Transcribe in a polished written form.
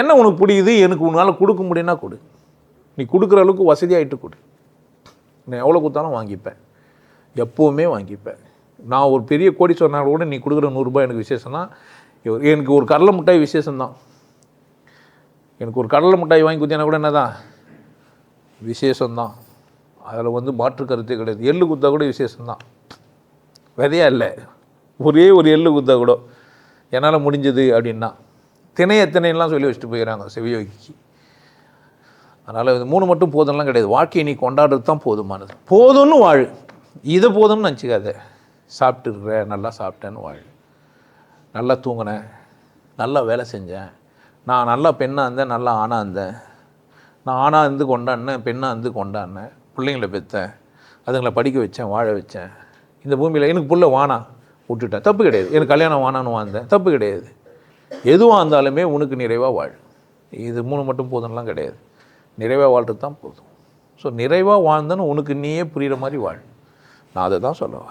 என்ன உனக்கு பிடிக்குது, எனக்கு உன்னால் கொடுக்க முடியும்னா கொடு. நீ கொடுக்குற அளவுக்கு வசதியாகிட்டு கொடு. நான் எவ்வளோ கொடுத்தாலும் வாங்கிப்பேன், எப்போவுமே வாங்கிப்பேன். நான் ஒரு பெரிய கோடீஸ்வரனால் கூட நீ கொடுக்குற 100 ரூபாய் எனக்கு விசேஷம்னா, எனக்கு ஒரு கடலை மிட்டாய் விசேஷம்தான். எனக்கு ஒரு கடலை மிட்டாய் வாங்கி கொடுத்தீங்கன்னா கூட என்ன தான் விசேஷம்தான். அதில் வந்து மாற்று கருத்தே கிடையாது. எள்ளு குத்தா கூட விசேஷம்தான். விதையா இல்லை, ஒரே ஒரு எள்ளு குத்தா கூட என்னால் முடிஞ்சது அப்படின்னா. திணையெல்லாம் சொல்லி வச்சுட்டு போயிடறாங்க செவியோகிக்கு. அதனால் இது 3 மட்டும் போதும்லாம் கிடையாது. வாழ்க்கையை நீ கொண்டாடுறது தான் போதுமானது. போதும்னு வாழு, இதை போதும்னு நினச்சிக்காத. சாப்பிட்டுருக்குற, நல்லா சாப்பிட்டேன்னு வாழு. நல்லா தூங்கினேன், நல்லா வேலை செஞ்சேன், நான் நல்லா பெண்ணாக இருந்தேன், நல்லா ஆணாக இருந்தேன், நான் ஆணாக இருந்து கொண்டாடினேன், பெண்ணாக இருந்து கொண்டாடினேன், பிள்ளைங்களை பெற்றேன், அதுங்களை படிக்க வச்சேன், வாழ வச்சேன். இந்த பூமியில் எனக்கு புள்ள வானா விட்டுட்டேன், தப்பு கிடையாது. எனக்கு கல்யாணம் வானான்னு வாழ்ந்தேன், தப்பு கிடையாது. எதுவாக இருந்தாலுமே உனக்கு நிறைவாக வாழ். இது 3 மட்டும் போதும்லாம் கிடையாது. நிறைவாக வாழ்கிறது தான் போதும். ஸோ நிறைவாக வாழ்ந்தேன்னு உனக்கு நீயே புரிகிற மாதிரி வாழ். நான் அதை தான் சொல்லுவேன்.